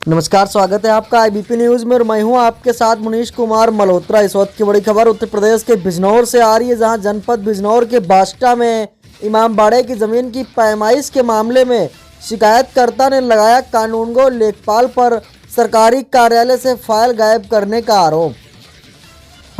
नमस्कार, स्वागत है आपका आईबीपी न्यूज़ में और मैं हूं आपके साथ मुनीश कुमार मल्होत्रा। इस वक्त की बड़ी खबर उत्तर प्रदेश के बिजनौर से आ रही है, जहां जनपद बिजनौर के बास्टा में इमामबाड़े की ज़मीन की पैमाइश के मामले में शिकायतकर्ता ने लगाया कानूनगो लेखपाल पर सरकारी कार्यालय से फाइल गायब करने का आरोप।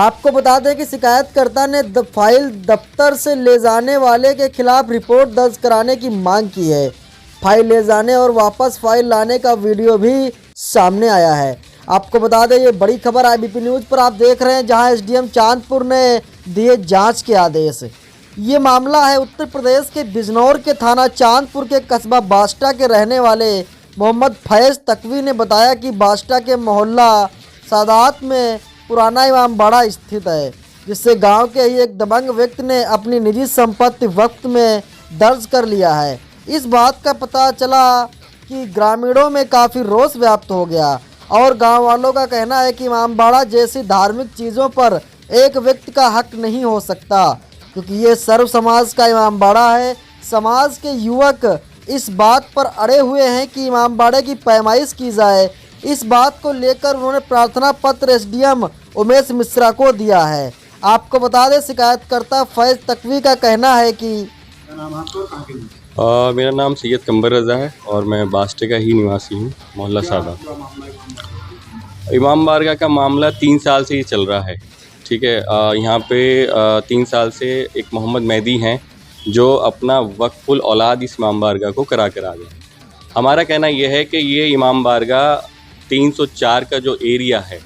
आपको बता दें कि शिकायतकर्ता ने फाइल दफ्तर से ले जाने वाले के खिलाफ रिपोर्ट दर्ज कराने की मांग की है। फाइल ले जाने और वापस फाइल लाने का वीडियो भी सामने आया है। आपको बता दें, ये बड़ी खबर आईबीपी न्यूज़ पर आप देख रहे हैं, जहां एसडीएम चांदपुर ने दिए जांच के आदेश। ये मामला है उत्तर प्रदेश के बिजनौर के थाना चांदपुर के कस्बा बास्टा के रहने वाले मोहम्मद फैज़ तकवी ने बताया कि बास्टा के मोहल्ला सादात में पुराना इमामबाड़ा स्थित है, जिससे गांव के ही एक दबंग व्यक्ति ने अपनी निजी संपत्ति वक्त में दर्ज कर लिया है। इस बात का पता चला कि ग्रामीणों में काफ़ी रोष व्याप्त हो गया और गांव वालों का कहना है कि इमामबाड़ा जैसी धार्मिक चीज़ों पर एक व्यक्ति का हक नहीं हो सकता, क्योंकि ये सर्व समाज का इमामबाड़ा है। समाज के युवक इस बात पर अड़े हुए हैं कि इमामबाड़े की पैमाइश की जाए। इस बात को लेकर उन्होंने प्रार्थना पत्र एसडीएम उमेश मिश्रा को दिया है। आपको बता दें, शिकायतकर्ता फैज़ तकवी का कहना है कि मेरा नाम सैयद कंबर रज़ा है और मैं बास्टे का ही निवासी हूँ, मोहल्ला सादा। इमाम बारगाह का मामला 3 साल से ही चल रहा है। ठीक है, यहाँ पे 3 साल से एक मोहम्मद मेहदी हैं जो अपना वक्फुल औलाद इस इमाम बारगाह को करा कर आ गए। हमारा कहना यह है कि ये इमाम बारगाह 304 का जो एरिया है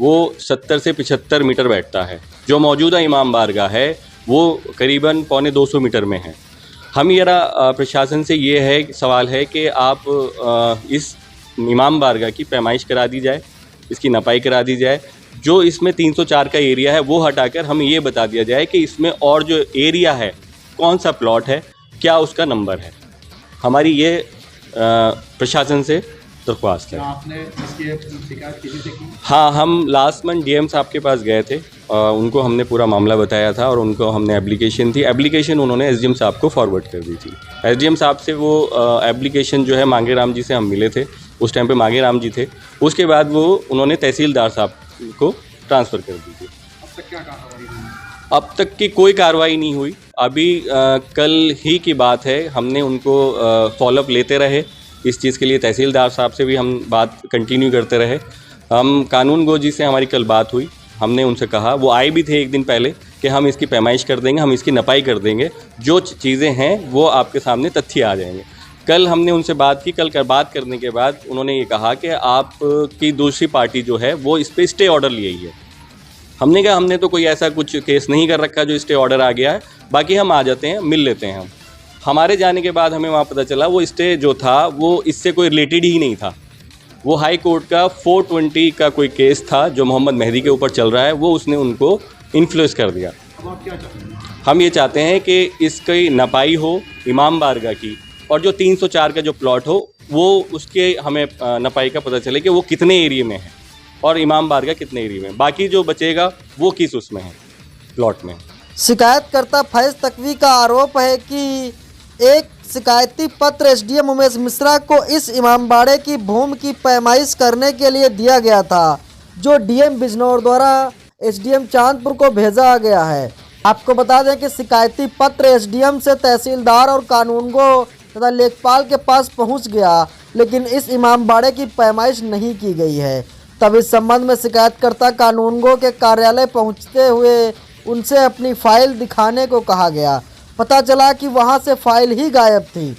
वो 70 से 75 मीटर बैठता है। जो मौजूदा इमाम बारगाह है वो करीबन 250 मीटर में है। हम मेरा प्रशासन से ये है सवाल है कि आप इस इमाम बारगाह की पैमाइश करा दी जाए, इसकी नपाई करा दी जाए। जो इसमें 304 का एरिया है वो हटाकर हमें ये बता दिया जाए कि इसमें और जो एरिया है कौन सा प्लॉट है, क्या उसका नंबर है। हमारी ये प्रशासन से दरख्वास्त है। आपने इसकी शिकायत किसी से की? हाँ, हम लास्ट मंथ डीएम साहब के पास गए थे। उनको हमने पूरा मामला बताया था और उनको हमने एप्लीकेशन उन्होंने एसडीएम साहब को फॉरवर्ड कर दी थी। एसडीएम साहब से वो एप्लीकेशन जो है मांगे राम जी से हम मिले थे, उस टाइम पे मांगे राम जी थे। उसके बाद वो उन्होंने तहसीलदार साहब को ट्रांसफ़र कर दी थी। अब तक क्या कार्रवाई हुई? अब तक की कोई कार्रवाई नहीं हुई। अभी कल ही की बात है, हमने उनको फॉलोअप लेते रहे। इस चीज़ के लिए तहसीलदार साहब से भी हम बात कंटिन्यू करते रहे। हम कानून गो जी से हमारी कल बात हुई, हमने उनसे कहा, वो आए भी थे एक दिन पहले, कि हम इसकी पैमाइश कर देंगे, हम इसकी नपाई कर देंगे, जो चीज़ें हैं वो आपके सामने तथ्य आ जाएंगे। कल हमने उनसे बात की। कल बात करने के बाद उन्होंने ये कहा कि आपकी दूसरी पार्टी जो है वो इस पर स्टे ऑर्डर लिए ही है। हमने कहा हमने तो कोई ऐसा कुछ केस नहीं कर रखा जो स्टे ऑर्डर आ गया है, बाकी हम आ जाते हैं, मिल लेते हैं। हम हमारे जाने के बाद हमें वहाँ पता चला वो स्टे जो था वो इससे कोई रिलेटेड ही नहीं था। वो हाई कोर्ट का 420 का कोई केस था जो मोहम्मद मेहदी के ऊपर चल रहा है, वो उसने उनको इन्फ्लुएंस कर दिया। अब आप क्या चाहते हैं? हम ये चाहते हैं कि इसकी नपाई हो इमाम बारगाह की, और जो 304 का जो प्लॉट हो वो उसके हमें नपाई का पता चले कि वो कितने एरिया में है और इमाम बारगाह कितने एरिया में। बाकी जो बचेगा वो किस उसमें है, प्लॉट में। शिकायतकर्ता फैज़ तकवी का आरोप है कि एक शिकायती पत्र एसडीएम उमेश मिश्रा को इस इमामबाड़े की भूमि की पैमाइश करने के लिए दिया गया था, जो डीएम बिजनौर द्वारा एसडीएम चांदपुर को भेजा गया है। आपको बता दें कि शिकायती पत्र एसडीएम से तहसीलदार और कानूनगो तथा लेखपाल के पास पहुंच गया, लेकिन इस इमामबाड़े की पैमाइश नहीं की गई है। तब इस संबंध में शिकायतकर्ता कानूनगो के कार्यालय पहुंचते हुए उनसे अपनी फाइल दिखाने को कहा गया। पता चला कि वहां से फाइल ही गायब थी।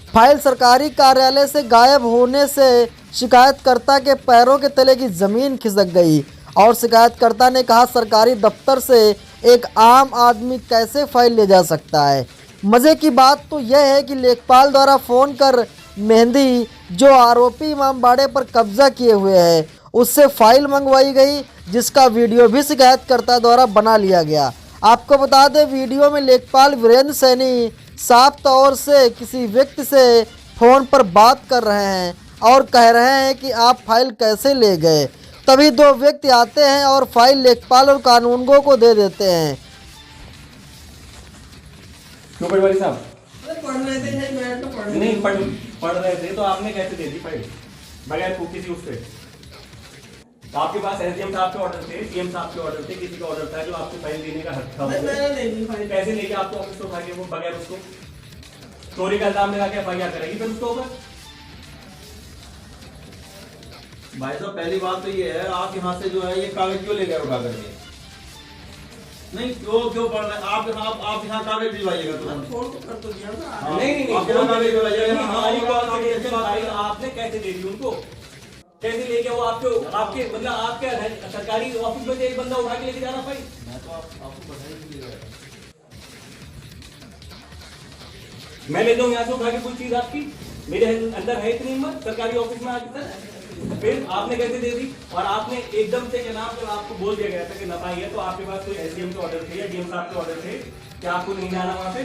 फाइल सरकारी कार्यालय से गायब होने से शिकायतकर्ता के पैरों के तले की ज़मीन खिसक गई और शिकायतकर्ता ने कहा, सरकारी दफ्तर से एक आम आदमी कैसे फाइल ले जा सकता है। मज़े की बात तो यह है कि लेखपाल द्वारा फ़ोन कर मेहदी, जो आरोपी इमामबाड़े पर कब्जा किए हुए है, उससे फाइल मंगवाई गई, जिसका वीडियो भी शिकायतकर्ता द्वारा बना लिया गया। आपको बता दें, वीडियो में लेखपाल वीरेंद्र सैनी साफ तौर से किसी व्यक्ति से फ़ोन पर बात कर रहे हैं और कह रहे हैं कि आप फाइल कैसे ले गए। तभी 2 व्यक्ति आते हैं और फाइल लेखपाल और कानूनगो को दे देते हैं। क्यों पटवारी साहब? पढ़ रहे थे, नहीं बैठ तो पढ़ नहीं पढ़ रहे थे तो आपने कैसे दे दी फाइल? बगैर किसी उससे। तो आपके पास एसडीएम साहब के ऑर्डर थे, सीएम साहब के ऑर्डर थे, किसी का ऑर्डर था जो आपको फाइल देने का हक था। पैसे लेके आपको ऑफिस से उठा के वो बगैर उसको चोरी का इल्जाम लगा के एफआईआर करेगी फिर उसको ऊपर। भाई साहब पहली बात तो ये है, आप यहाँ से जो है ये कागज क्यों ले गए उठा करके? नहीं क्यों पढ़ रहे आप यहाँ कागज भिजवाइएगा तुरंत। नहीं आप यहाँ कागज भिजवाइएगा। हमारी कॉन्फिडेंशियल फाइल आपने कैसे दे दी उनको? कैसे लेके वो आपके मतलब आपके सरकारी ऑफिस में से एक बंदा उठा के लेके जाना फाइल? मैं तो आपको बधाई भी दे रहा हूँ। मैं ले जाऊँ यहाँ से उठा के कुछ चीज आपकी? मेरे अंदर है इतनी हिम्मत सरकारी ऑफिस में आके सर? फिर आपने कैसे दे दी? और आपने एकदम से जनाब जब आपको बोल दिया गया था कि नफाई है, तो आपके पास कोई एसडीएम के ऑर्डर थे या डीएम साहब के ऑर्डर थे कि आपको नहीं जाना वहां पे?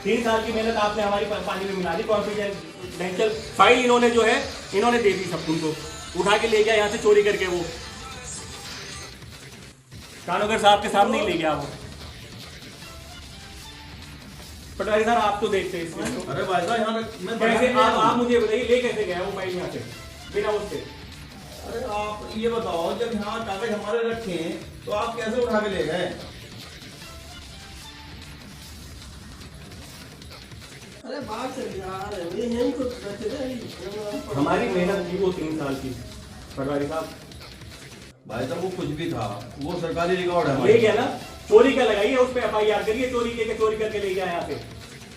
3 साल की मेहनत आपने हमारी पानी में मिला दी। कॉन्फिडेंशियल फाइल इन्होंने जो है इन्होंने दे दी सब तुमको, उठा के ले गया यहाँ से चोरी करके। वो कानूगर साहब के सामने ही ले गया वो। पटवारी सर आप तो देखते हैं इसमें तो। अरे भाई साहब यहाँ मैं कैसे आप मुझे बताइए ले कैसे गया वो फाइल यहाँ से बिना उससे? अरे आप ये बताओ, जब यहाँ कागज हमारे रखे हैं तो आप कैसे उठा के ले गए? अरे बात चल यार, ये यहीं को बैठे थे। हमारी मेहनत थी वो 3 साल की पटवारी साहब। भाई साहब वो कुछ भी था, वो सरकारी रिकॉर्ड है ले हमारी। गया ना, चोरी का लगाइए उस पर एफआईआर करिए, चोरी करके ले गया यहाँ से।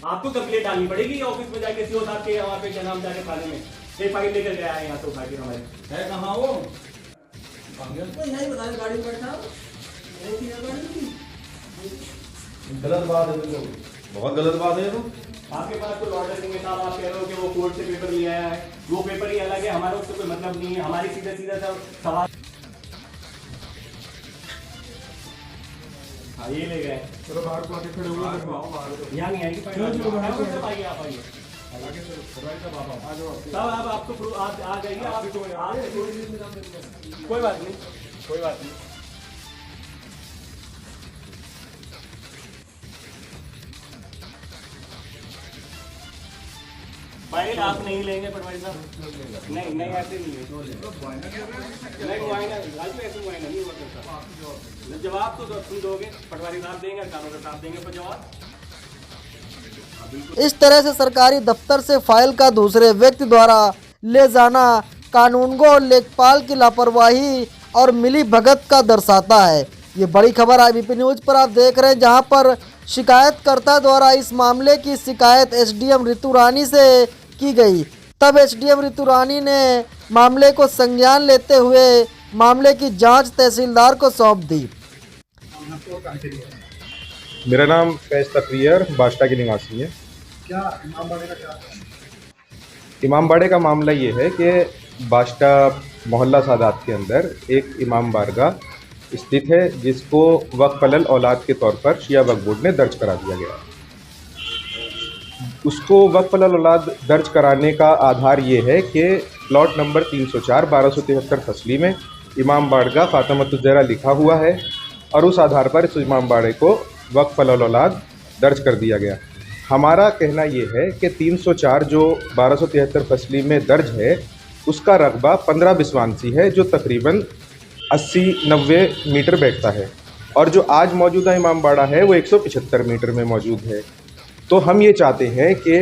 आपको कंप्लेंट डालनी पड़ेगी ऑफिस में जाके, सीओ साहब के वहाँ पे क्या नाम जाके थाने में ये फाइल लेकर गया है यहाँ से उठा के हमारे। है कहाँ वो? तो यहीं बता रहे, गाड़ी में बैठा यहीं थी गाड़ी। गलत बात है, तो बहुत गलत बात है। तो आपके पास कोई ऑर्डर नहीं है साहब, आप कह रहे हो कि वो कोर्ट से पेपर ले आया है, वो पेपर ही अलग है, हमारा उससे कोई मतलब नहीं है। हमारी सीधा सा सवाल हाँ ये ले गए। चलो बाहर को आके खड़े हुए यहाँ नहीं आएगी आइए आप आइए साहब, आप आपको आप आ जाइए, आप कोई बात नहीं, कोई बात नहीं। फाइल आप नहीं लेंगे पटवारी साहब? नहीं नहीं ऐसे नहीं है, नहीं मुआयना आज में ऐसे मुआयना नहीं हुआ करता। जवाब तो तुम दोगे, पटवारी साहब देंगे, कानून साहब देंगे पर जवाब। इस तरह से सरकारी दफ्तर से फाइल का दूसरे व्यक्ति द्वारा ले जाना कानूनगो और लेखपाल की लापरवाही और मिली भगत का दर्शाता है। ये बड़ी खबर IBP न्यूज़ पर आप देख रहे हैं, जहां पर शिकायतकर्ता द्वारा इस मामले की शिकायत एसडीएम ऋतु रानी से की गई। तब एसडीएम ऋतु रानी ने मामले को संज्ञान लेते हुए मामले की जांच तहसीलदार को सौंप दी। मेरा नाम फैज़ तकरीर बास्टा के निवासी है। क्या इमामबाड़े का क्या? इमामबाड़े का मामला ये है कि बास्टा मोहल्ला सादात के अंदर एक इमाम बारगाह स्थित है, जिसको वक्फ अलल औलाद के तौर पर शिया वक्फ बोर्ड ने दर्ज करा दिया गया। उसको वक्फ अलल औलाद दर्ज कराने का आधार ये है कि प्लॉट नंबर 304 1273 फसली में इमाम बारगाह फातिमतुज़ ज़हरा लिखा हुआ है, और उस आधार पर इस इमाम बाड़े को वक्फ अलल औलाद दर्ज कर दिया गया। हमारा कहना ये है कि 304 जो 1273 फसली में दर्ज है, उसका रकबा 15 बिस्वांसी है, जो तकरीबन 80-90 मीटर बैठता है, और जो आज मौजूदा इमाम बाड़ा है वो 175 मीटर में मौजूद है। तो हम ये चाहते हैं कि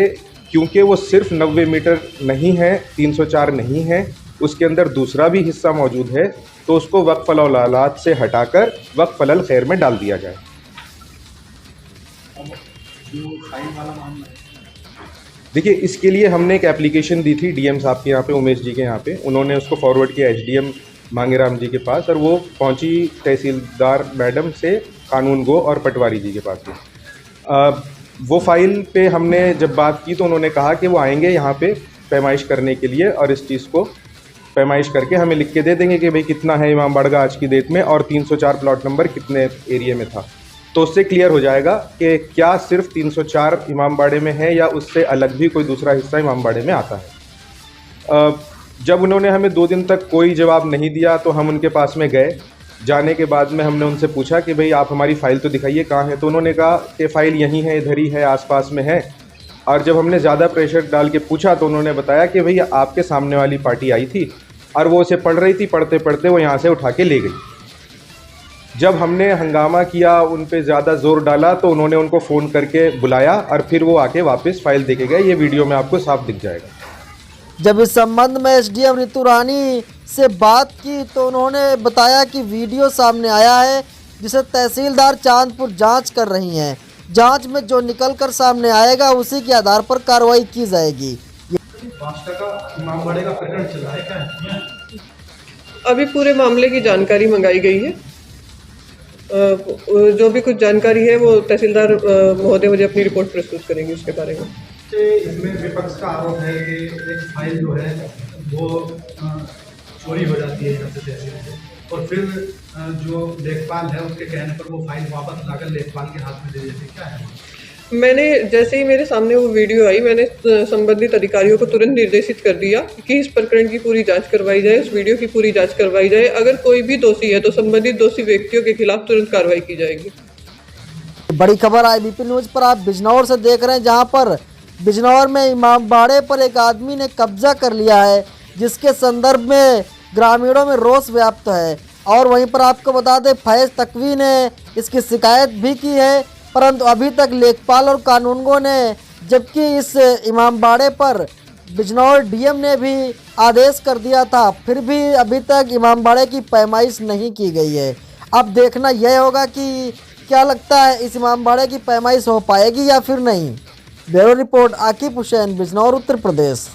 क्योंकि वो सिर्फ 90 मीटर नहीं है, 304 नहीं है, उसके अंदर दूसरा भी हिस्सा मौजूद है, तो उसको वक्फ अलल औलाद से हटाकर वक्फ अलल खैर में डाल दिया जाए। जो फाइन वाला मामला है, देखिए, इसके लिए हमने एक एप्लीकेशन दी थी डीएम साहब के यहाँ पे, उमेश जी के यहाँ पे। उन्होंने उसको फॉरवर्ड किया एसडीएम मांगेराम जी के पास, और वो पहुँची तहसीलदार मैडम से कानून गो और पटवारी जी के पास में। वो फाइल पे हमने जब बात की तो उन्होंने कहा कि वो आएंगे यहाँ पे पैमाइश करने के लिए, और इस चीज़ को पैमाइश करके हमें लिख के दे देंगे कि भाई कितना है इमाम बाड़गा आज की डेट में, और 304 प्लॉट नंबर कितने एरिया में था। तो उससे क्लियर हो जाएगा कि क्या सिर्फ 304 इमाम बाड़े में है या उससे अलग भी कोई दूसरा हिस्सा इमाम बाड़े में आता है। जब उन्होंने हमें 2 दिन तक कोई जवाब नहीं दिया तो हम उनके पास में गए। जाने के बाद में हमने उनसे पूछा कि भाई आप हमारी फ़ाइल तो दिखाइए कहाँ है। तो उन्होंने कहा कि फ़ाइल यहीं है, इधर ही है, आसपास में है। और जब हमने ज़्यादा प्रेशर डाल के पूछा तो उन्होंने बताया कि भैया आपके सामने वाली पार्टी आई थी और वो उसे पढ़ रही थी, पढ़ते पढ़ते वो यहाँ से उठा के ले गई। जब हमने हंगामा किया, उन पे ज़्यादा ज़ोर डाला तो उन्होंने उनको फ़ोन करके बुलाया और फिर वो आके वापस फाइल दे के गए। ये वीडियो में आपको साफ दिख जाएगा। जब इस संबंध में एसडीएम ऋतु रानी से बात की तो उन्होंने बताया कि वीडियो सामने आया है जिसे तहसीलदार चांदपुर जांच कर रही हैं। जांच में जो निकल कर सामने आएगा उसी के आधार पर कार्रवाई की जाएगी। बादशाह का इमामबाड़े का प्रकरण चल रहा है क्या? अभी पूरे मामले की जानकारी मंगाई गई है। जो भी कुछ जानकारी है वो तहसीलदार महोदय मुझे अपनी रिपोर्ट प्रस्तुत करेंगे उसके बारे में। इसमें विपक्ष का आरोप है कि एक फाइल जो है वो चोरी हो जाती है यहाँ से तहसील से, और फिर जो लेखपाल है उसके कहने पर वो फाइल वापस लाकर लेखपाल के हाथ में दे देते। क्या है? मैंने जैसे ही मेरे सामने वो वीडियो आई, मैंने संबंधित अधिकारियों को तुरंत निर्देशित कर दिया कि इस प्रकरण की पूरी जांच करवाई जाए, इस वीडियो की पूरी जांच करवाई जाए। अगर कोई भी दोषी है तो संबंधित दोषी व्यक्तियों के खिलाफ तुरंत कार्रवाई की जाएगी। बड़ी खबर IBP न्यूज़ पर आप बिजनौर से देख रहे हैं, जहां पर बिजनौर में इमामबाड़े पर एक आदमी ने कब्जा कर लिया है, जिसके संदर्भ में ग्रामीणों में रोष व्याप्त है। और वहीं पर आपको बता दें, फैज़ तकवी ने इसकी शिकायत भी की है, परंतु अभी तक लेखपाल और कानूनगो ने, जबकि इस इमामबाड़े पर बिजनौर डीएम ने भी आदेश कर दिया था, फिर भी अभी तक इमामबाड़े की पैमाइश नहीं की गई है। अब देखना यह होगा कि क्या लगता है इस इमामबाड़े की पैमाइश हो पाएगी या फिर नहीं। Bureau report Aqib Hussain, Bijnor, Uttar Pradesh.